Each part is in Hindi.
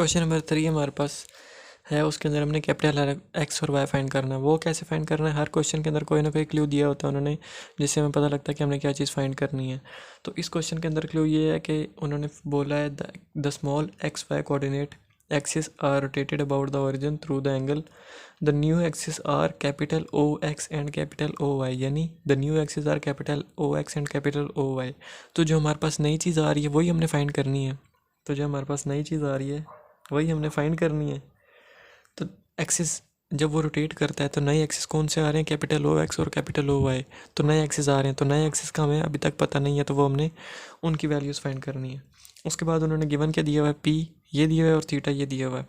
क्वेश्चन नंबर 3 हमारे पास है, उसके अंदर हमने कैपिटल एक्स और वाई फाइंड करना है। वो कैसे फाइंड करना है, हर क्वेश्चन के अंदर कोई ना कोई क्लू दिया होता है उन्होंने, जिससे हमें पता लगता है कि हमने क्या चीज़ फाइंड करनी है। तो इस क्वेश्चन के अंदर क्लू ये है कि उन्होंने बोला है the small X Y coordinate axis are rotated about the origin through the angle the new axis are capital O X and capital O Y, यानी the new axis are capital O X and capital O Y. तो जो हमारे पास नई चीज़ आ रही है वही हमने फाइंड करनी है। तो जो हमारे पास नई चीज़ आ रही है वही हमने फाइंड करनी है। तो एक्सिस जब वो रोटेट करता है तो नए एक्सिस कौन से आ रहे हैं, कैपिटल ओ एक्स और कैपिटल ओ वाई। तो नए एक्सिस आ रहे हैं, तो नए एक्सिस का हमें अभी तक पता नहीं है, तो वो हमने उनकी वैल्यूज़ फाइंड करनी है। उसके बाद उन्होंने गिवन क्या दिया हुआ है, पी ये दिया हुआ है और थीटा ये दिया हुआ है।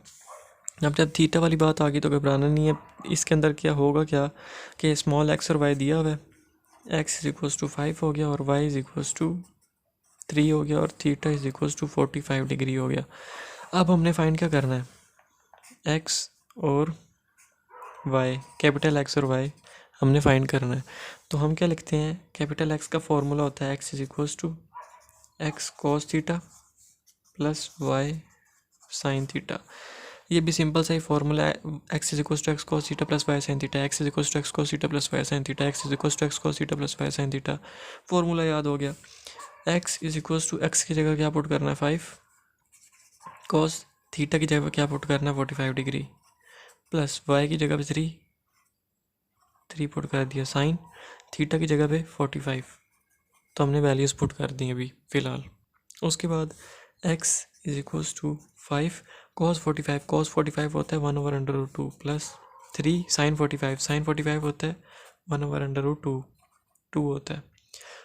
अब जब थीटा वाली बात आ गई तो घबराना नहीं है। इसके अंदर क्या होगा, क्या कि स्मॉल एक्स और वाई दिया हुआ है, एक्स इज इक्वल्स टू 5 हो गया और वाई इज इक्वल्स टू 3 हो गया और theta is equals to 45 degree हो गया। अब हमने फाइंड क्या करना है, एक्स और वाई, कैपिटल एक्स और वाई हमने फाइंड करना है। तो हम क्या लिखते हैं, कैपिटल एक्स का फॉर्मूला होता है x is equals to x cos theta plus Y sign theta. ये भी सिंपल सा ही फॉर्मूला है, x is equals to x cos theta plus Y sign theta, x is equals to x cos theta plus Y sign theta, x is equals to x cos theta plus Y sign theta. Formula याद हो गया। X is equals to x की जगह क्या पुट करना है 5, कॉस थीटा की जगह क्या पुट करना है 45 डिग्री, प्लस वाई की जगह पे 3 पुट कर दिया, साइन थीटा की जगह पे 45। तो हमने वैल्यूज़ पुट कर दी अभी फ़िलहाल। उसके बाद x is equals to 5 cos 45 होता है 1/√2 प्लस 3 साइन 45 होता है 1/√2 2 होता है।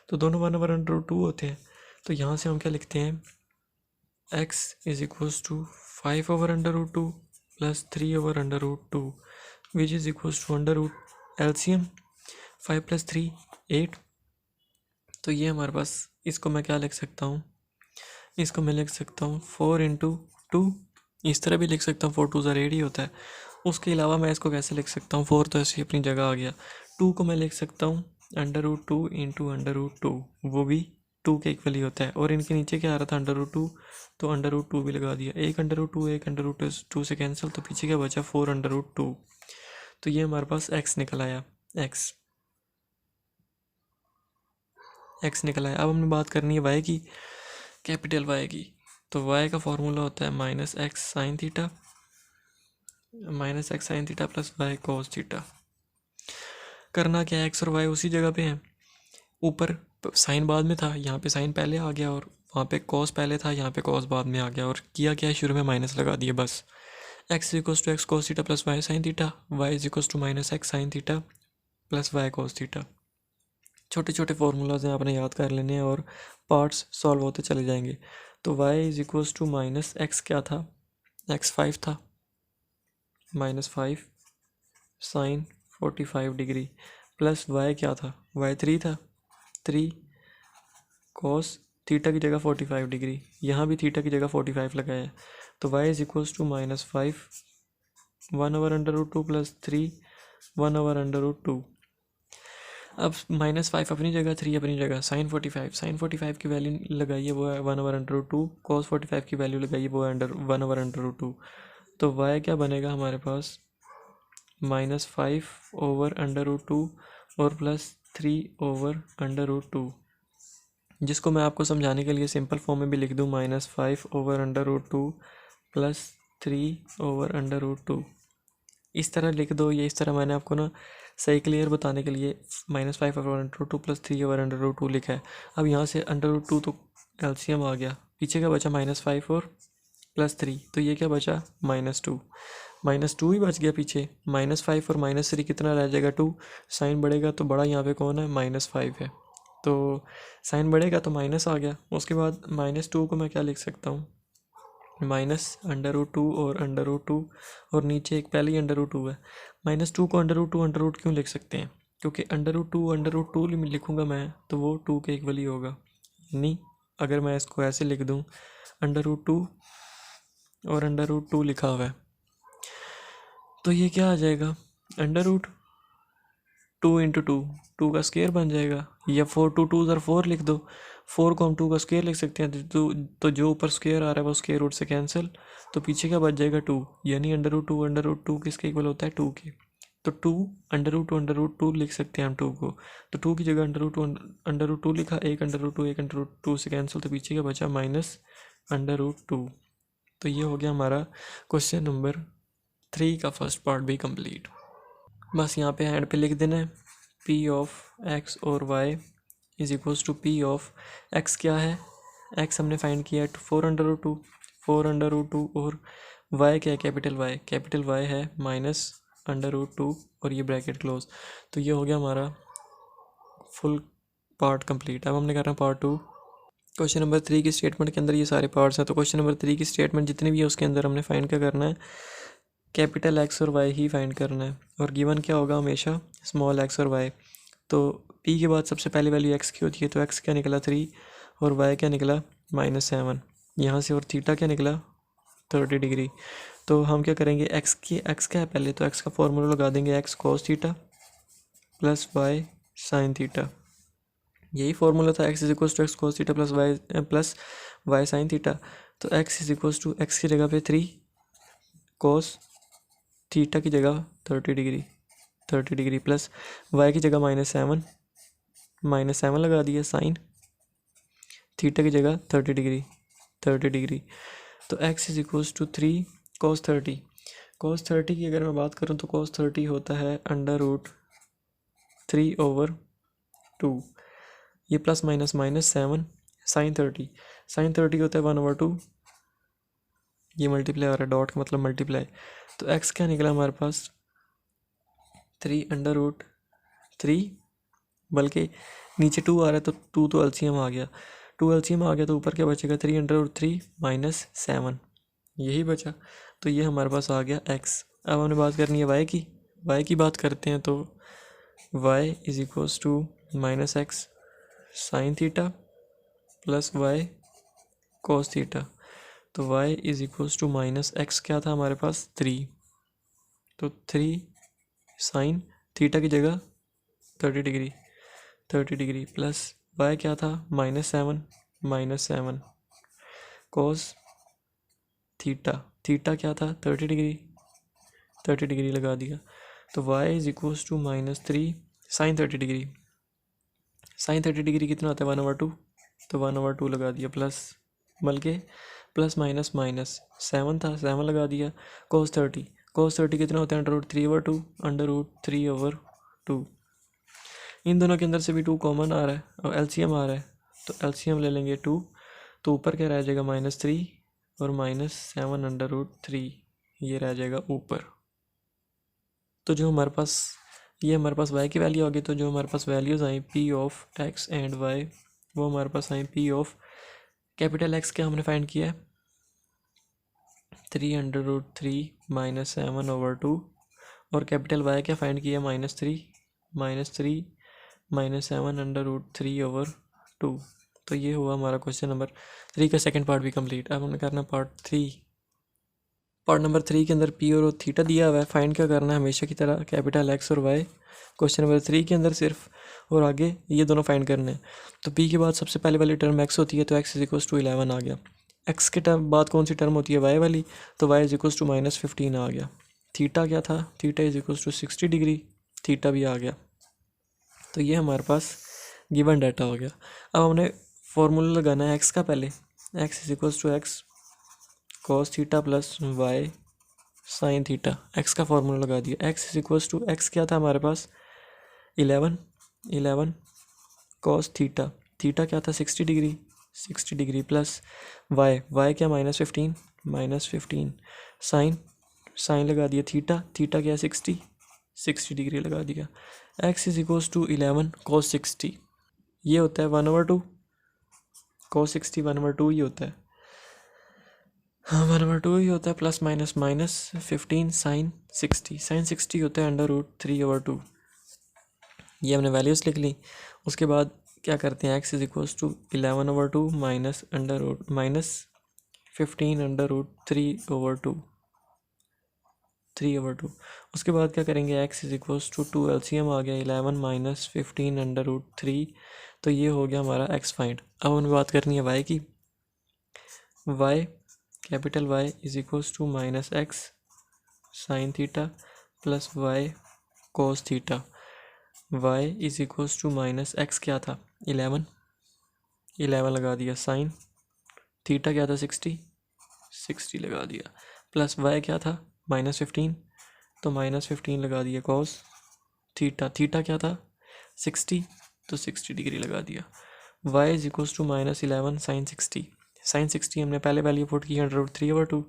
तो दोनों 1/√2 होते हैं। तो यहाँ से हम क्या लिखते हैं, x is equals to 5/√2 plus 3/√2 which is equals to LCM 5 + 3 8। तो ये हमारे पास, इसको मैं क्या लिख सकता हूँ, इसको मैं लिख सकता हूँ 4 × 2। इस तरह भी लिख सकता हूँ, 4 2 8 ही होता है। उसके अलावा मैं इसको कैसे लिख सकता हूँ, 4 तो ऐसे ही अपनी जगह आ गया, 2 को मैं लिख सकता हूँ √2 × √2, वो भी 2 के इक्वली होता है। और इनके नीचे क्या आ रहा था √2, तो √2 भी लगा दिया, एक √2 से कैंसिल, तो पीछे क्या बचा 4 √2। तो ये हमारे पास x निकल आया, x निकल आया। अब हमने बात करनी है y की, कैपिटल Y की। तो y का फॉर्मूला होता है -x sin theta plus y cos theta. करना क्या है, x और y उसी जगह पे हैं, ऊपर साइन बाद में था, यहाँ पे साइन पहले आ गया, और वहाँ पे cos पहले था, यहाँ पे cos बाद में आ गया, और किया क्या है, शुरू में माइनस लगा दिया बस। x equals to x cos theta plus Y sign theta, y is equals to -x sin theta plus y cos theta. छोटे छोटे फार्मूलाज हैं, आपने याद कर लेने हैं और पार्ट्स सॉल्व होते चले जाएंगे। तो y is equals to -x क्या था, x 5 था, -5 साइन 45 डिग्री, प्लस y क्या था, y 3 था, 3 कॉस थीटा की जगह 45 डिग्री, यहाँ भी थीटा की जगह 45 लगाया है। तो y is equals to -5 1/√2 plus 3 1/√2। अब -5 अपनी जगह, 3 अपनी जगह, साइन 45 की वैल्यू लगाइए, वो है 1/√2, कॉस 45 की वैल्यू लगाइए, वो है 1/√2। तो y क्या बनेगा हमारे पास, -5/√2 और प्लस 3/√2, जिसको मैं आपको समझाने के लिए सिंपल फॉर्म में भी लिख दूँ, -5/√2 प्लस 3/√2। इस तरह लिख दो, ये इस तरह मैंने आपको ना सही क्लियर बताने के लिए -5/√2 प्लस 3/√2 लिखा है। अब यहाँ से √2 तो एलसीएम आ गया, पीछे क्या बचा -5 और +3, तो ये क्या बचा -2 ही बच गया पीछे। -5 और -3 कितना रह जाएगा 2, साइन बढ़ेगा तो बड़ा यहाँ पे कौन है, -5 है, तो साइन बढ़ेगा तो माइनस आ गया। उसके बाद -2 को मैं क्या लिख सकता हूँ, -√2 और √2, और नीचे एक पहले ही √2 है। -2 को √2 क्यों लिख सकते हैं, क्योंकि √2 लिखूँगा मैं तो वो 2 के इक्वल ही होगा। यानी अगर मैं इसको ऐसे लिख दूँ, √2 और √2 लिखा हुआ है, तो ये क्या आ जाएगा, √2 × 2 2 का स्क्वायर बन जाएगा, या 4 2 2 4 लिख दो, 4 को हम 2 का स्क्वायर लिख सकते हैं, तो जो ऊपर स्क्वायर आ रहा है वो स्क्वायर रूट से कैंसिल, तो पीछे क्या बच जाएगा 2, यानी अंडर रूट 2 किसके इक्वल होता है 2 के। तो 2 अंडर रूट 2 लिख सकते हैं हम 2 को, तो 2 की जगह अंडर रूट 2 लिखा, एक अंडर रूट 2 से कैंसिल, तो पीछे क्या बचा -अंडर रूट 2। तो ये हो गया हमारा क्वेश्चन नंबर 3 का फर्स्ट पार्ट भी कंप्लीट। बस यहाँ पे हैंड पे लिख देना है पी ऑफ एक्स और y is equals to P of x क्या है, एक्स हमने फाइंड किया है 4 अंडर रूट 2 और वाई क्या है, कैपिटल वाई है -अंडर रूट 2 और ये ब्रैकेट क्लोज। तो ये हो गया हमारा फुल पार्ट कंप्लीट। अब हमने करना पार्ट 2। क्वेश्चन नंबर 3 की स्टेटमेंट के अंदर ये सारे पार्ट्स हैं, तो क्वेश्चन नंबर 3 की स्टेटमेंट जितनी भी है उसके अंदर हमने फाइंड क्या करना है, कैपिटल एक्स और वाई ही फाइंड करना है, और गिवन क्या होगा हमेशा स्मॉल एक्स और वाई। तो पी के बाद सबसे पहली वैल्यू एक्स की होती है, तो एक्स क्या निकला 3 और वाई क्या निकला -7 यहाँ से, और थीटा क्या निकला 30 डिग्री। तो हम क्या करेंगे, एक्स क्या है पहले, तो एक्स का फॉर्मूला लगा देंगे, X cos theta plus Y sign theta, यही फॉर्मूला था, X is equals to x cos theta plus Y sign theta. तो X is equals to x की जगह पे 3 कॉस थीटा की जगह 30 डिग्री प्लस वाई की जगह -7 लगा दिया, साइन थीटा की जगह 30 डिग्री। तो x is equals to 3 cos 30 की अगर मैं बात करूँ तो cos 30 होता है अंडर रूट 3/2, ये प्लस माइनस -7 साइन 30 होता है 1/2, ये मल्टीप्लाई हो रहा है, डॉट का मतलब मल्टीप्लाई। तो x क्या निकला हमारे पास 3/3, बल्कि नीचे 2 आ रहा है तो 2 तो एलसीएम आ गया, तो ऊपर क्या बचेगा 3/3 -7, यही बचा। तो ये हमारे पास आ गया x। अब हमने बात करनी है y की बात करते हैं, तो y is equals to -x sign theta plus y cos theta. तो y is equals to -x क्या था हमारे पास 3, तो 3 साइन थीटा की जगह 30 डिग्री प्लस y क्या था -7 कॉस थीटा क्या था 30 डिग्री लगा दिया। तो y is equals to -3 sin 30 degree कितना होता है 1/2, तो 1/2 लगा दिया, बल्कि प्लस माइनस 7 था, 7 लगा दिया। cos 30 कितना होता है अंडर रूट 3/2 इन दोनों के अंदर से भी 2 कॉमन आ रहा है और एलसीएम आ रहा है, तो एलसीएम ले लेंगे 2, तो ऊपर क्या रह जाएगा -3 और -7/√3 ये रह जाएगा ऊपर। तो जो हमारे पास y की वैल्यू आ गई, तो जो हमारे पास वैल्यूज़ आई P of X and y, वो हमारे पास आई पी ऑफ कैपिटल एक्स क्या हमने फाइंड किया है 3/3 -7/2, और कैपिटल y क्या फाइंड किया -3 -7/√3/2। तो ये हुआ हमारा क्वेश्चन नंबर 3 का सेकंड पार्ट भी कंप्लीट। अब हमने करना पार्ट नंबर 3 के अंदर पी और थीटा दिया हुआ है, फाइंड क्या करना है हमेशा की तरह कैपिटल एक्स और वाई। क्वेश्चन नंबर 3 के अंदर सिर्फ और आगे ये दोनों फाइंड करने हैं। तो पी के बाद सबसे पहले वाली टर्म एक्स होती है, तो एक्स इज इक्वल्स टू 11 आ गया। एक्स के टर्म बाद कौन सी टर्म होती है वाई वाली, तो वाई इज इक्वल्स टू -15 आ गया। थीटा क्या था, theta is equals to 60 degree, theta भी आ गया। तो ये हमारे पास गिवन डाटा हो गया। अब हमने फॉर्मूला लगाना है एक्स का, पहले x is equals to x cos theta plus Y sign theta, x का फॉर्मूला लगा दिया। X is equals to x क्या था हमारे पास 11 कॉस थीटा क्या था 60 डिग्री प्लस वाई क्या -15 साइन लगा दिया, थीटा क्या 60 डिग्री लगा दिया। X is equals to 11 cos 60, ये होता है 1/2, कॉस 60 1/2 ही होता है, हाँ 1/2 ही होता है, प्लस -15 साइन 60 होता है अंडर रूट 3/2। ये हमने वैल्यूज़ लिख ली। उसके बाद क्या करते हैं, x is equals to 11/2 -15 under root 3/2। उसके बाद क्या करेंगे, X is equals to 2 LCM आ गया 11 -15 अंडर रूट 3, तो ये हो गया हमारा एक्स फाइंड। अब हमें बात करनी है वाई की। Y capital Y is equals to minus x sine theta plus y cos theta. Y is equals to minus x क्या था 11 लगा दिया, साइन थीटा क्या था 60 लगा दिया, प्लस वाई क्या था -15 तो -15 लगा दिया, कॉस थीटा क्या था 60 तो 60 डिग्री लगा दिया। y is equals to -11 sine 60 हमने पहले वैल्यू पुट की √3/2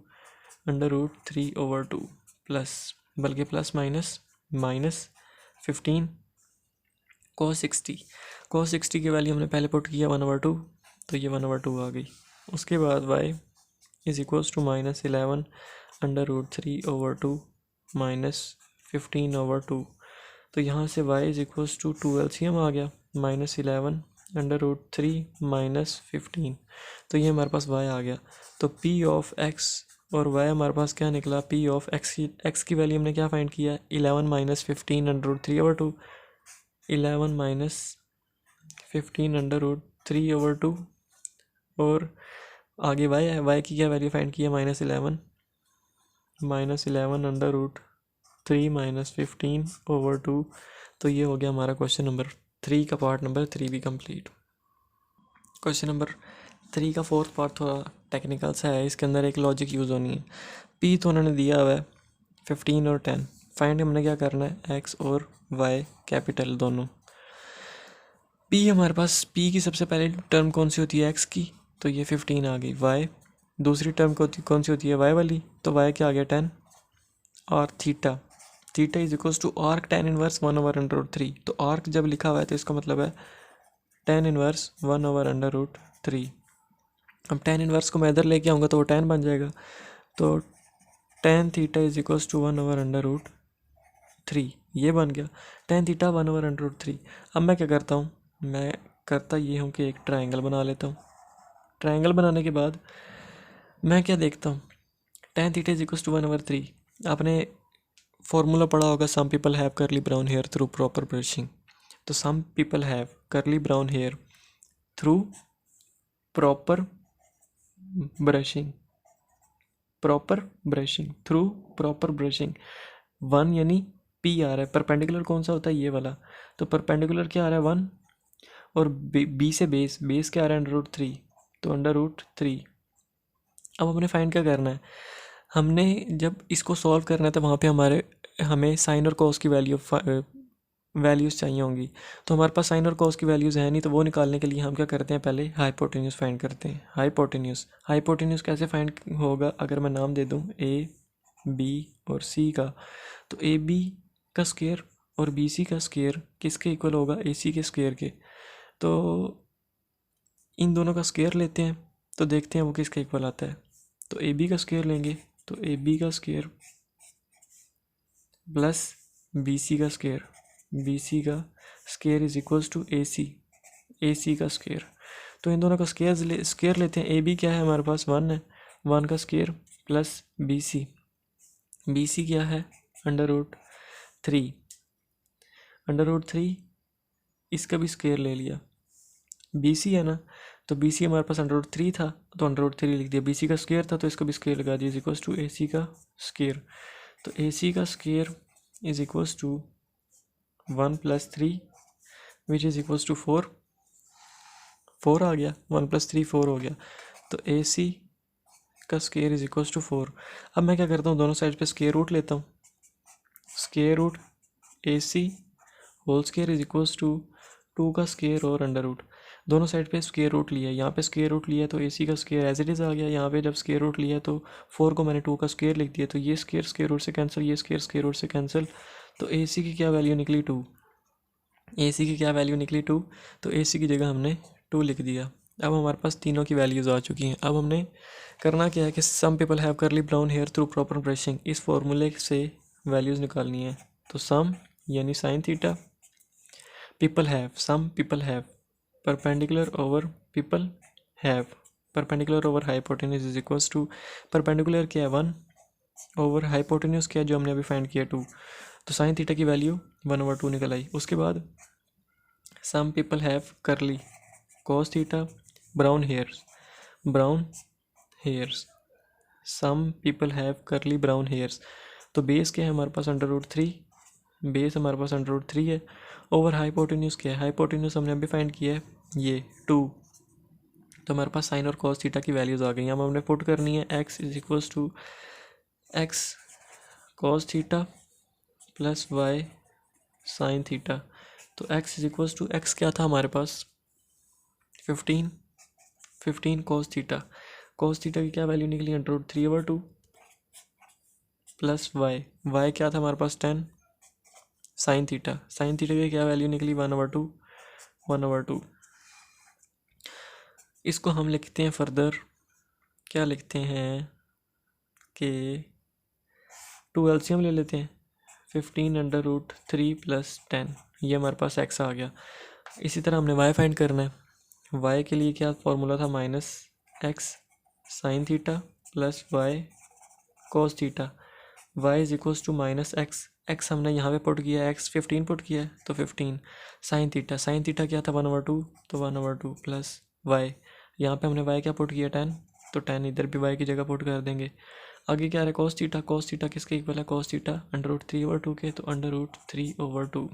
√3/2 प्लस बल्कि प्लस -15 cos 60 की वैल्यू हमने पहले पुट किया 1/2 तो ये 1/2 आ गई। उसके बाद y इज इक्वल्स टू -11 √3/2 -15/2 तो यहाँ से y is equals to 2 LCM आ गया, -11 √3 -15 तो ये हमारे पास y आ गया। तो p ऑफ x और y हमारे पास क्या निकला, p ऑफ x की वैल्यू हमने क्या फाइंड किया 11 -15 √3/2 11 -15 √3/2 और आगे y है, y की क्या वैल्यू फाइंड किया -11 √3 -15/2 तो ये हो गया हमारा क्वेश्चन नंबर 3 का पार्ट नंबर 3 भी कंप्लीट। क्वेश्चन नंबर 3 का फोर्थ पार्ट थोड़ा टेक्निकल सा है, इसके अंदर एक लॉजिक यूज़ होनी है। p तो उन्होंने दिया हुआ है 15 और 10, फाइंड हमने क्या करना है x और y कैपिटल दोनों। p हमारे पास p की सबसे पहले टर्म कौन सी होती है x की, तो ये 15 आ गई। y दूसरी टर्म कौन सी होती है y वाली, तो y क्या आ गया 10 और theta is equals to arc tan inverse 1/√3 तो आर्क जब लिखा हुआ है तो इसका मतलब है tan इनवर्स 1/√3। अब tan इनवर्स को मैं इधर लेके आऊँगा तो वो tan बन जाएगा, तो tan theta is equals to 1/√3 ये बन गया, tan थीटा 1/√3। अब मैं क्या करता हूँ, मैं करता ये हूँ कि एक ट्रायंगल बना लेता हूँ। ट्रायंगल बनाने के बाद मैं क्या देखता हूँ, tan theta is equals to 1/3। आपने फॉर्मूला पढ़ा होगा, some people have curly brown hair through proper brushing. तो some people have curly brown hair through proper brushing 1 यानी p आ रहा है, परपेंडिकुलर कौन सा होता है ये वाला, तो परपेंडिकुलर क्या आ रहा है 1 और b से बेस क्या आ रहा है √3 तो √3। अब हमने फाइंड क्या करना है, हमने जब इसको सॉल्व करना है तो वहाँ पे हमें साइन और कॉस की वैल्यूज़ चाहिए होंगी, तो हमारे पास साइन और कॉस की वैल्यूज़ है नहीं, तो वो निकालने के लिए हम क्या करते हैं, पहले हाइपोटेन्यूज फाइंड करते हैं। हाइपोटेन्यूज कैसे फाइंड होगा, अगर मैं नाम दे दूँ ए बी और सी का, तो ए बी का स्क्वायर और बी सी का स्क्वायर किसके इक्वल होगा, ए सी के स्क्वायर के। तो इन दोनों का स्क्वायर लेते हैं तो देखते हैं वो किसके इक्वल आता है। तो ए बी का स्क्वायर लेंगे तो ए बी का स्क्वायर प्लस बी सी का square is equals to A C का स्क्वायर। तो इन दोनों का स्क्वायर लेते हैं। ए बी क्या है हमारे पास 1 है, 1 का स्क्वायर प्लस बी सी क्या है √3 इसका भी स्क्वायर ले लिया। बी सी है ना, तो बी सी हमारे पास √3 था तो √3 लिख दिया, बी सी का स्क्वायर था तो इसका भी स्क्वायर लगा दिया, is equals to A C का स्क्वायर। तो ए सी का square is equals to 1 + 3 which is equals to 4 आ गया, 1 + 3 4 हो गया। तो ए सी का स्क्वायर इज इक्वल्स टू 4। अब मैं क्या करता हूँ, दोनों साइड पे स्क्वायर रूट लेता हूँ। Square root A C whole square is equals to 2 का स्क्वायर और अंडर रूट, दोनों साइड पे स्क्वायर रूट लिया, यहाँ पे स्क्वायर रूट लिया तो ए सी का स्क्वायर एज इट इज़ आ गया। यहाँ पे जब स्क्वायर रूट लिया तो 4 को मैंने 2 का स्क्वायर लिख दिया, तो ये स्क्वायर रूट से कैंसिल, ये स्क्वायर रूट से कैंसिल, तो ए सी की क्या वैल्यू निकली 2। ए सी की क्या वैल्यू निकली 2, तो ए सी की जगह हमने 2 लिख दिया। अब हमारे पास तीनों की वैल्यूज़ आ चुकी हैं। अब हमने करना क्या है कि some people have curly brown hair through proper brushing, इस फॉर्मूले से वैल्यूज़ निकालनी है। तो सम यानी sine theta, some people have perpendicular over hypotenuse is equals to, perpendicular क्या है 1 ओवर हाइपोटेन्यूज क्या है जो हमने अभी फाइंड किया 2, तो साइन थीटा की वैल्यू 1/2 निकल आई। उसके बाद some people have curly cos theta brown hairs, brown hairs, some people have curly brown hairs. तो बेस क्या है हमारे पास √3, बेस हमारे पास √3 है। ओवर हाइपोटेन्यूज क्या है, हाइपोटेन्यूज हमने अभी फाइंड किया है ये 2। तो हमारे पास साइन और कॉस थीटा की वैल्यूज आ गई। हम हमने पुट करनी है x is equals to x cos theta plus Y sign theta. तो x is equals to x क्या था हमारे पास 15 कॉस थीटा, कॉस थीटा की क्या वैल्यू निकली √3/2 प्लस वाई क्या था हमारे पास 10 साइन थीटा, साइन थीटा की क्या वैल्यू निकली 1/2। इसको हम लिखते हैं फर्दर, क्या लिखते हैं कि 2 LCM ले लेते हैं 15√3 प्लस 10, ये हमारे पास x आ गया। इसी तरह हमने y फाइंड करना है। y के लिए क्या फॉर्मूला था -x sign theta plus y cos theta, y is equals to -x हमने यहाँ पे पुट किया है, x 15 पुट किया है तो 15 साइन थीटा क्या था 1/2 तो 1/2 प्लस y, यहाँ पे हमने y क्या पुट किया 10 तो 10 इधर भी y की जगह पुट कर देंगे। आगे क्या है कॉस थीटा किसके इक्वल है कॉस थीटा √3/2 के, तो √3/2।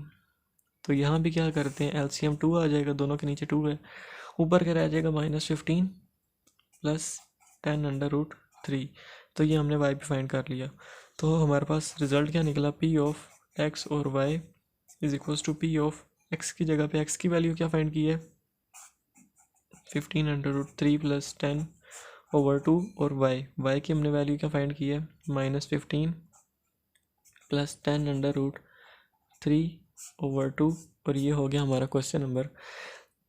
तो यहाँ भी क्या करते हैं LCM 2 आ जाएगा, दोनों के नीचे 2 है, ऊपर क्या रह जाएगा -15 प्लस 10√3। तो ये हमने y भी फाइंड कर लिया। तो हमारे पास रिजल्ट क्या निकला P ऑफ x और y is equals to P of x की जगह पे x की वैल्यू क्या फाइंड की है 15√3 प्लस 10/2 और y की हमने वैल्यू क्या फाइंड की है -15 प्लस 10√3/2। और ये हो गया हमारा क्वेश्चन नंबर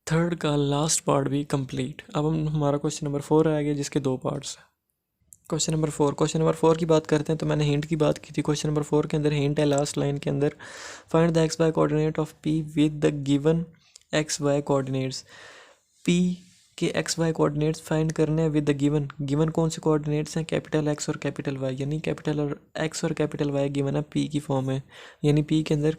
3 का लास्ट पार्ट भी कंप्लीट। अब हम हमारा क्वेश्चन नंबर 4 आ गया जिसके 2 पार्ट्स हैं। क्वेश्चन नंबर 4 की बात करते हैं। तो मैंने हिंट की बात की थी, क्वेश्चन नंबर 4 के अंदर हिंट है लास्ट लाइन के अंदर, find the x Y coordinate of P with the given x y coordinates. P के एक्स वाई कोऑर्डिनेट्स फाइंड करने हैं विद द गिवन कौन से कोऑर्डिनेट्स हैं कैपिटल एक्स और कैपिटल वाई, यानी कैपिटल और एक्स और कैपिटल वाई गिवन है पी की फॉर्म में, यानी पी के अंदर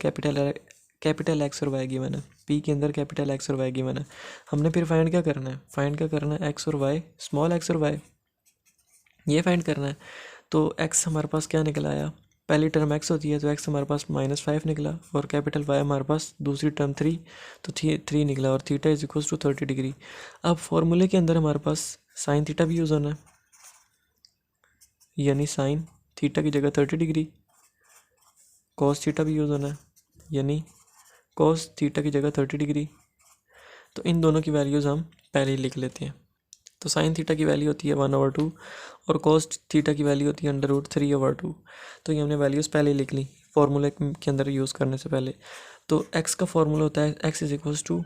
कैपिटल एक्स और वाई गिवन है, पी के अंदर कैपिटल एक्स और वाई गिवन है। हमने फिर फाइंड क्या करना है एक्स और वाई, स्मॉल एक्स और वाई, ये फाइंड करना है। तो x हमारे पास क्या निकला आया, पहली टर्म x होती है तो x हमारे पास -5 निकला, और कैपिटल y हमारे पास दूसरी टर्म 3 तो 3 निकला, और theta is equals to 30 degree. अब फॉर्मूले के अंदर हमारे पास साइन थीटा भी यूज़ होना है, यानी साइन थीटा की जगह 30 डिग्री, कॉस थीटा भी यूज़ होना है, यानी कॉस थीटा की जगह 30 डिग्री। तो इन दोनों की वैल्यूज़ हम पहले ही लिख लेते हैं। तो साइन थीटा की वैल्यू होती है 1/2 और कॉस थीटा की वैल्यू होती है √3/2। तो ये हमने वैल्यूज़ पहले ही लिख ली फॉर्मूले के अंदर यूज़ करने से पहले। तो x का फॉर्मूला होता है x is equals to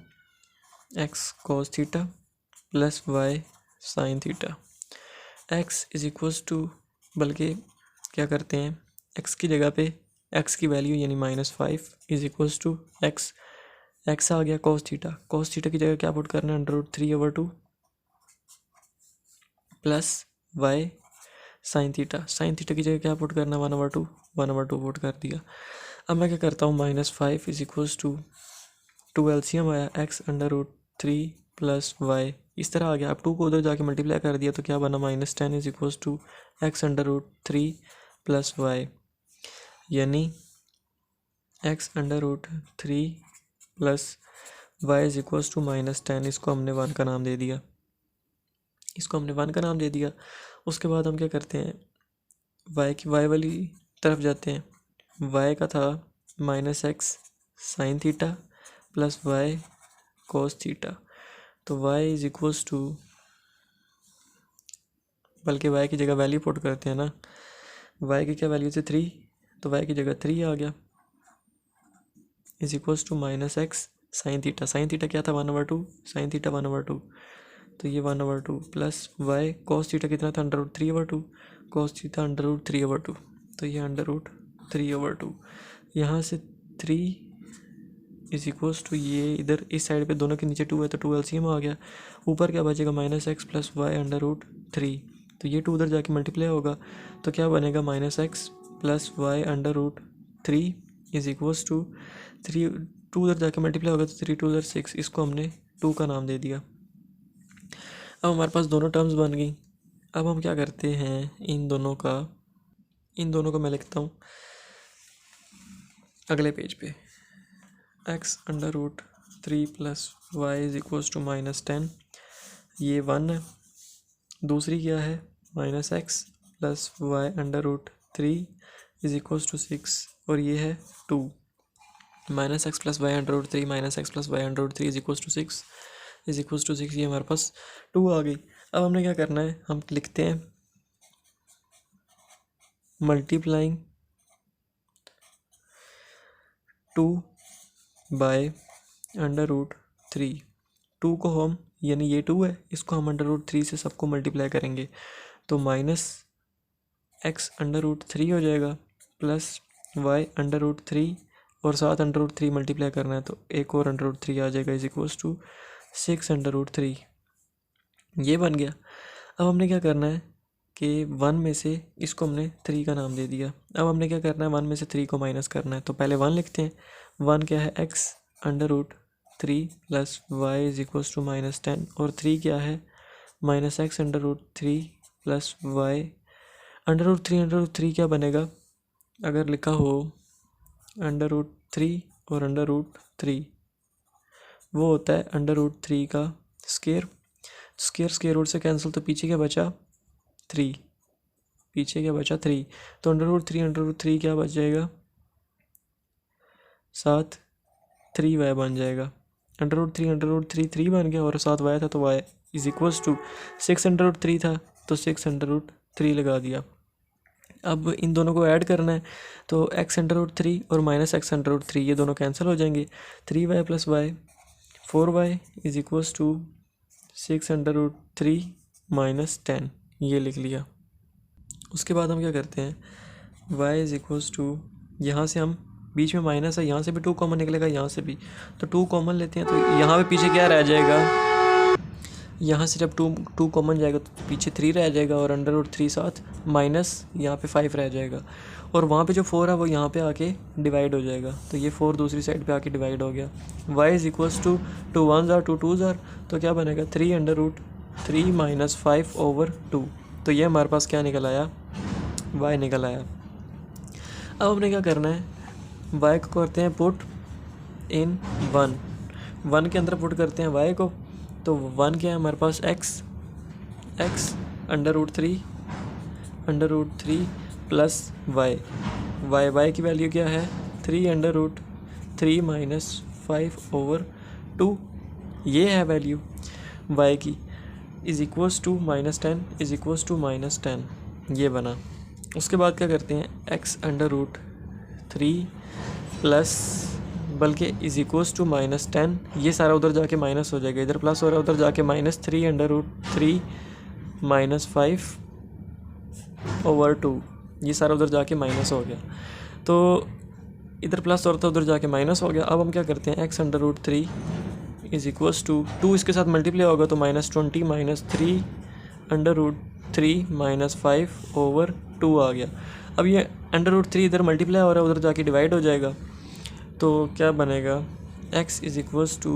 x cos theta plus Y sign theta. x is equals to, बल्कि क्या करते हैं x की जगह पे x की वैल्यू यानी -5 इज इक्वल्स टू x आ गया कॉस थीटा की जगह क्या पुट करना है √3/2 प्लस वाई साइन थीटा की जगह क्या पुट करना 1/2 पुट कर दिया। अब मैं क्या करता हूँ -5 इज इक्वल्स टू 2 LCM आया x√3 प्लस वाई, इस तरह आ गया। अब 2 को उधर जाके मल्टीप्लाई कर दिया तो क्या बना -10 is equals to x√3 plus y, यानी x√3 plus y is equals to -10। इसको हमने 1 का नाम दे दिया। उसके बाद हम क्या करते हैं वाई वाली तरफ जाते हैं। वाई का था -x sign theta plus y cos theta. तो वाई इज इक्वल्स टू, बल्कि वाई की जगह वैल्यू पुट करते हैं ना, वाई की क्या वैल्यू थी 3, तो वाई की जगह 3 आ गया is equals to -x sign theta क्या था 1/2, साइन थीटा 1/2, तो ये 1/2 प्लस वाई कॉस थीटा कितना था √3/2, कॉस थीटा √3/2, तो ये √3/2। यहाँ से 3 इज इक्वल्स टू, ये इधर इस साइड पे दोनों के नीचे 2 है तो 2 LCM आ गया, ऊपर क्या बचेगा -x प्लस वाई √3, तो ये 2 उधर जाके मल्टीप्लाई होगा तो क्या बनेगा -x plus y √3 is equals to 3 two उधर जाके मल्टीप्लाई होगा तो 3 2 ज़र 6, इसको हमने 2 का नाम दे दिया। अब हमारे पास दोनों टर्म्स बन गई। अब हम क्या करते हैं, इन दोनों को मैं लिखता हूँ अगले पेज पे। x under root 3 plus y is equals to -10, ये 1 है। दूसरी क्या है, -x plus y under root 3 is equals to 6, और ये है 2। -x plus y under root 3 -x plus y under root 3 is equals to 6 is equals to 6, ये हमारे पास 2 आ गई। अब हमने क्या करना है, हम लिखते हैं मल्टीप्लाइंग 2 बाय अंडर रूट 3। 2 को हम, यानी ये 2 है, इसको हम अंडर रूट 3 से सबको मल्टीप्लाई करेंगे तो -x अंडर रूट 3 हो जाएगा प्लस y अंडर रूट 3, और साथ अंडर रूट 3 मल्टीप्लाई करना है तो एक और अंडर रूट 3 आ जाएगा is equals to 6 under root 3। ये बन गया। अब हमने क्या करना है कि 1 में से इसको हमने 3 का नाम दे दिया। अब हमने क्या करना है, 1 में से 3 को माइनस करना है, तो पहले 1 लिखते हैं। 1 क्या है, x under root 3 plus y is equals to -10, और 3 क्या है, -x under root 3 plus y under root 3 क्या बनेगा, अगर लिखा हो अंडर रूट 3 और अंडर रूट 3, वो होता है अंडर रूट 3 का स्केयर। स्केयर रूट से कैंसिल, तो पीछे क्या बचा 3, पीछे क्या बचा 3, तो अंडर रूट 3 क्या बच जाएगा, साथ 3y बन जाएगा। अंडर रूट 3 3 बन गया, और साथ y था तो y is equals to 6 under root 3 था तो 6 अंडर रूट 3 लगा दिया। अब इन दोनों को ऐड करना है तो x अंडर रूट 3 और -x अंडर रूट 3 ये दोनों कैंसिल हो जाएंगे। 3y plus y 4y is equals to 6 under root 3 -10, ये लिख लिया। उसके बाद हम क्या करते हैं, y इज इक्वल्स टू, यहाँ से हम बीच में माइनस है, यहाँ से भी 2 कॉमन निकलेगा, यहाँ से भी, तो 2 कॉमन लेते हैं, तो यहाँ पे पीछे क्या रह जाएगा, यहाँ से जब 2 कॉमन जाएगा तो पीछे 3 रह जाएगा, और अंडर रूट 3 साथ माइनस यहाँ पे 5 रह जाएगा, और वहाँ पे जो 4 है वो यहाँ पे आके डिवाइड हो जाएगा, तो ये 4 दूसरी साइड पे आके डिवाइड हो गया। y इज इक्वल्स टू 2 1 2 2 ज़ार, तो क्या बनेगा 3 अंडर रूट 3 माइनस 5 ओवर 2, तो ये हमारे पास क्या निकल आया, y निकल आया। अब हमने क्या करना है, y को करते हैं पुट इन 1 के अंदर पुट करते हैं y को, तो 1 क्या है हमारे पास x under root 3 plus y की वैल्यू क्या है 3 अंडर रूट 3 माइनस 5 ओवर 2, ये है वैल्यू y की, is equals to -10 is equals to -10, ये बना। उसके बाद क्या करते हैं, x अंडर रूट 3 प्लस, बल्कि इज इक्वल्स टू -10, ये सारा उधर जाके माइनस हो जाएगा, इधर प्लस हो रहा है उधर जाके -3 अंडर रूट 3 माइनस 5 ओवर 2, ये सारा उधर जाके माइनस हो गया, तो इधर प्लस और था उधर जाके माइनस हो गया। अब हम क्या करते हैं, x under root 3 is equals to 2 इसके साथ मल्टीप्लाई होगा तो -20 minus 3 under root 3 minus 5 over 2 आ गया। अब ये अंडर रूट 3 इधर मल्टीप्लाई हो रहा है उधर जाके डिवाइड हो जाएगा, तो क्या बनेगा, x इज इक्वल्स टू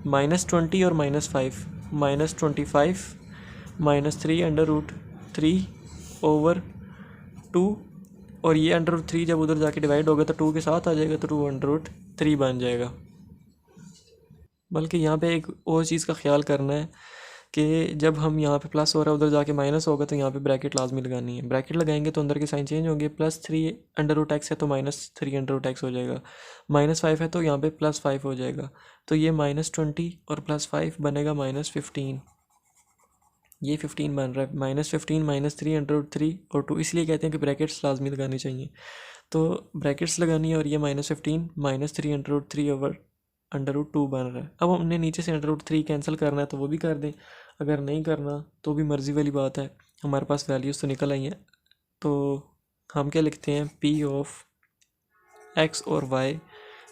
-20 और -5 -25 -3 अंडर रूट 3 ओवर 2, और ये अंडर रूट 3 जब उधर जाके डिवाइड होगा तो 2 के साथ आ जाएगा, तो 2 अंडर रूट 3 बन जाएगा। बल्कि यहाँ पे एक और चीज़ का ख्याल करना है कि जब हम यहाँ पे प्लस हो रहा है उधर जाके माइनस होगा तो यहाँ पे ब्रैकेट लाजमी लगानी है, ब्रैकेट लगाएंगे तो अंदर के साइन चेंज होंगे। +3 अंडर रूट x है तो -3 अंडर रूट x हो जाएगा, -5 है तो यहाँ पे +5 हो जाएगा, तो ये -20 और +5 बनेगा -15, ये 15 बन रहा है, -15 -3 अंडर रूट 3 और 2, इसलिए कहते हैं कि ब्रैकेट्स लाजमी लगानी चाहिए, तो ब्रैकेट्स लगानी है, और ये -15 -3 under root 3 over under root 2 बन रहा है। अब हमने नीचे से अंडर रूट 3 कैंसिल करना है तो वो भी कर दें, अगर नहीं करना तो भी मर्ज़ी वाली बात है, हमारे पास वैल्यूज़ तो निकल आई हैं, तो हम क्या लिखते हैं, p ऑफ x और y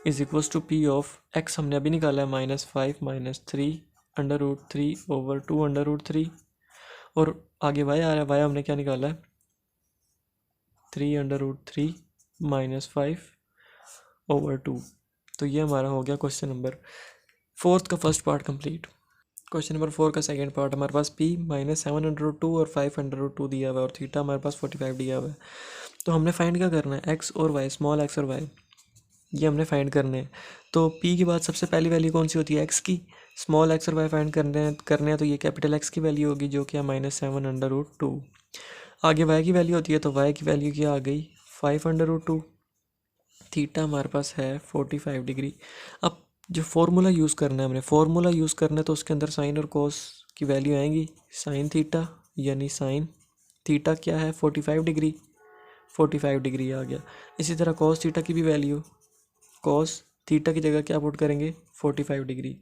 is equals to p of x हमने अभी निकाला है -5 -3 under root 3 over 2 under root 3, और आगे y आ रहा है, y हमने क्या निकाला है 3 अंडर रूट 3 -5 ओवर 2, तो ये हमारा हो गया क्वेश्चन नंबर 4 का first part complete. Question number 4 का सेकंड पार्ट, हमारे पास p -7√2 और 5√2 दिया हुआ है और थीटा हमारे पास 45 दिया हुआ है। तो हमने फाइंड क्या करना है, x और y, स्मॉल x और y, ये हमने फाइंड करने हैं। तो p के बाद सबसे पहली वैल्यू कौन सी होती है, x की। स्मॉल x और y फाइंड करने हैं तो ये कैपिटल X की वैल्यू होगी जो कि है -7√2। आगे y की वैल्यू होती है तो y की वैल्यू क्या आ गई, 5√2। थीटा हमारे पास है 45 डिग्री। अब जो फार्मूला यूज़ करना है, हमने फार्मूला यूज़ करना है तो उसके अंदर साइन और कोस की वैल्यू आएंगी। साइन थीटा यानी साइन थीटा क्या है 45 डिग्री, 45 डिग्री आ गया। इसी तरह कोस थीटा की भी वैल्यू, कोस थीटा की जगह क्या पुट करेंगे 45 डिग्री।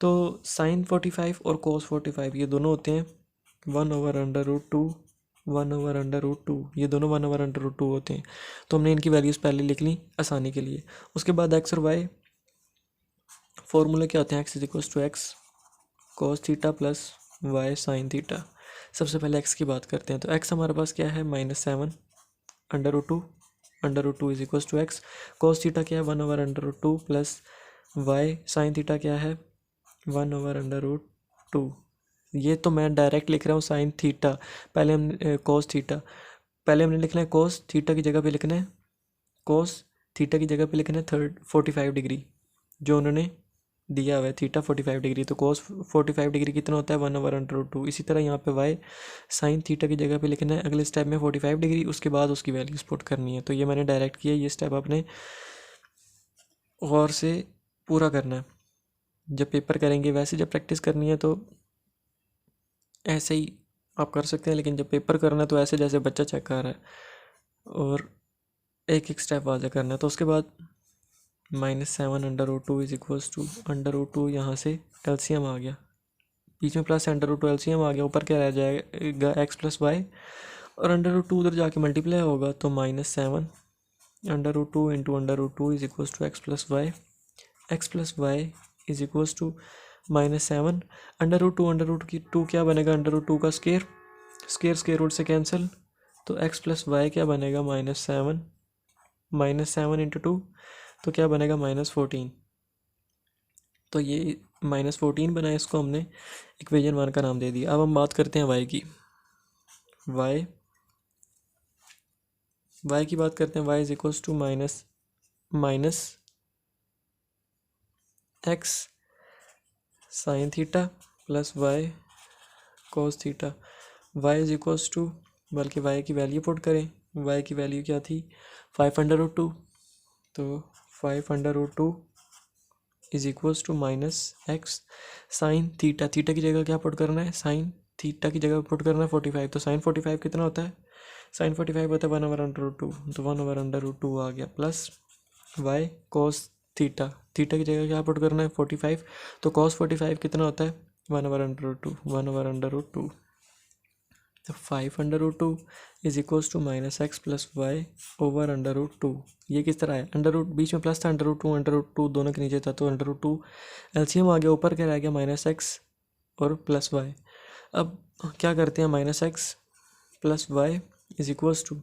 तो साइन 45 और कोस 45 ये दोनों होते हैं 1/√2, 1/√2, ये दोनों 1/√2 होते हैं। तो हमने इनकी वैल्यूज़ पहले लिख ली आसानी के लिए। उसके बाद एक्स और वाई फॉर्मूले क्या होते हैं, x is equal to x cos theta plus Y sign theta. सबसे पहले एक्स की बात करते हैं तो एक्स हमारे पास क्या है -7/√2, √2 is equal to x. Cos theta क्या है 1/√2 प्लस वाई साइन थीटा क्या है 1/√2। ये तो मैं डायरेक्ट लिख रहा हूँ साइन थीटा, पहले हम कोस थीटा, पहले हमने लिखना है कोस थीटा की जगह पे लिखना है, कोस थीटा की जगह पे लिखना है 45 डिग्री जो उन्होंने दिया हुआ है थीटा 45 डिग्री। तो कोस 45 डिग्री कितना होता है 1/√2। इसी तरह यहाँ पे वाई साइन थीटा की जगह पे लिखना है अगले स्टेप में 45 डिग्री, उसके बाद उसकी वैल्यूज पुट करनी है। तो ये मैंने डायरेक्ट किया, ये स्टेप आपने गौर से पूरा करना है। जब पेपर करेंगे वैसे जब प्रैक्टिस करनी है तो ऐसे ही आप कर सकते हैं, लेकिन जब पेपर करना है तो ऐसे जैसे बच्चा चेक कर रहा है और एक एक स्टेप वाजह करना है। तो उसके बाद -7/√2 इज इक्वल्स टू √2, यहाँ से एलसीएम आ गया, बीच में प्लस √2 एलसीएम आ गया, ऊपर क्या रह जाएगा x प्लस वाई और √2 उधर जाके मल्टीप्लाई होगा तो -7/√2 into √2 is equals to x plus y is equals to -7 √2 की 2 क्या बनेगा, √2 का स्केयर, स्केयर रूट से कैंसिल, तो x प्लस वाई क्या बनेगा -7 इंटू 2 तो क्या बनेगा -14। तो ये -14 बना, इसको हमने इक्वेशन 1 का नाम दे दिया। अब हम बात करते हैं y की, y की बात करते हैं। y is equals to minus x sine theta plus y cos theta. y is equals to, बल्कि y की वैल्यू पुट करें, y की वैल्यू क्या थी 5/√2, तो 5/√2 is equals to -x sign theta, theta की जगह क्या पुट करना है, साइन थीटा की जगह पुट करना है 45। तो साइन 45 कितना होता है, साइन 45 होता है 1/√2, तो 1/√2 आ गया, plus y cos theta, theta की जगह क्या पुट करना है 45, तो cos 45 कितना होता है 1/√2। तो 5/√2 is equals to -x plus y over √2। ये किस तरह है, अंडर बीच में प्लस था, √2 दोनों के नीचे था, तो √2 एलसीएम आ गया, ऊपर क्या रह गया -x और प्लस वाई। अब क्या करते हैं, -x plus y is equals to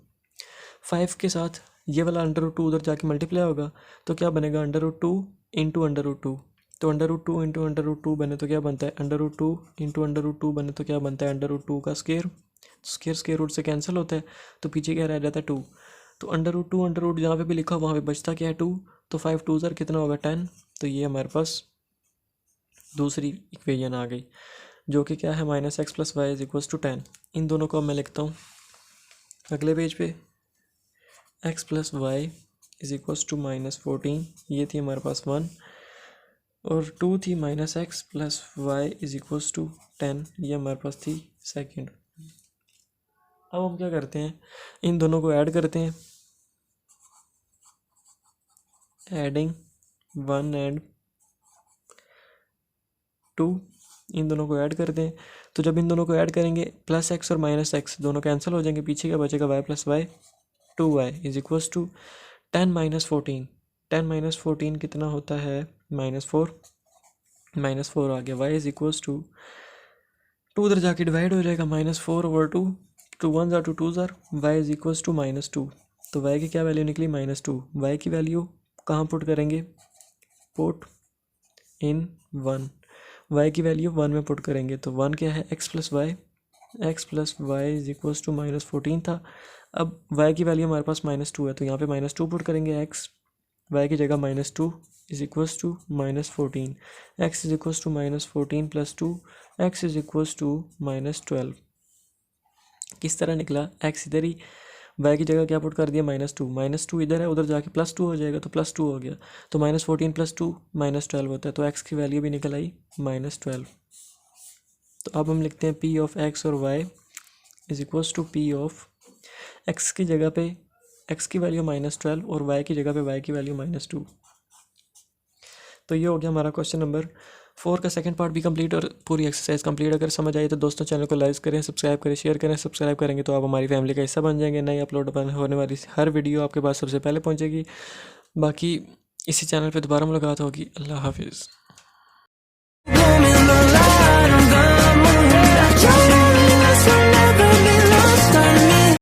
5 के साथ ये वाला √2 उधर जाके मल्टीप्लाई होगा तो क्या बनेगा √2 इंटू √2। तो √2 इंटू √2 बने तो क्या बनता है, √2 इंटू √2 बने तो क्या बनता है, √2 का स्केयर, स्केयर रूट से कैंसिल होता है, तो पीछे क्या रह जाता है 2। तो √2 जहाँ पे भी लिखा वहाँ पे बचता क्या है 2, तो 5 2 ज़र कितना होगा 10। तो ये हमारे पास दूसरी इक्वेशन आ गई जो कि क्या है -x plus y is equals to 10। इन दोनों को मैं लिखता हूँ अगले पेज पे, x plus y is equals to -14, ये थी हमारे पास 1, और 2 थी -x plus y is equals to 10, ये हमारे पास थी सेकंड। अब हम क्या करते हैं, इन दोनों को ऐड करते हैं, एडिंग 1 एंड 2, इन दोनों को ऐड करते हैं। तो जब इन दोनों को ऐड करेंगे प्लस x और -x दोनों कैंसिल हो जाएंगे, पीछे क्या बचेगा y plus y 2y is equals to 10 -14। 10 - 14 कितना होता है -4, -4 आ गया, y इज इक्वल्स टू 2 उधर जाके डिवाइड हो जाएगा -4/2, 2 1 ज़ार 2 2 ज़ार, y इज इक्वल्स टू -2। तो y की क्या वैल्यू निकली -2। y की वैल्यू कहाँ पुट करेंगे, पुट इन 1, y की वैल्यू 1 में पुट करेंगे तो 1 क्या है, x plus y is equals to -14 था। अब y की वैल्यू हमारे पास -2 है तो यहाँ पे -2 पुट करेंगे, x y की जगह -2 is equals to -14, x is equals to -14 plus 2, x is equals to -12। किस तरह निकला, x इधर ही y की जगह क्या पुट कर दिया, -2 इधर है, उधर जाके +2 हो जाएगा तो +2 हो गया, तो -14 प्लस 2 -12 होता है, तो x की वैल्यू भी निकल आई -12। तो अब हम लिखते हैं p ऑफ x और y is equals to p of x की जगह पे x की वैल्यू -12 और y की जगह पे y की वैल्यू -2। तो ये हो गया हमारा क्वेश्चन नंबर 4 का सेकंड पार्ट भी कंप्लीट और पूरी एक्सरसाइज कंप्लीट। अगर समझ आई तो दोस्तों चैनल को लाइक करें, सब्सक्राइब करें, शेयर करें। सब्सक्राइब करेंगे तो आप हमारी फैमिली का हिस्सा बन जाएंगे। नई अपलोड होने वाली हर वीडियो आपके पास सबसे पहले पहुंचेगी। बाकी इसी चैनल पे दोबारा मुलाकात होगी। अल्लाह हाफिज़।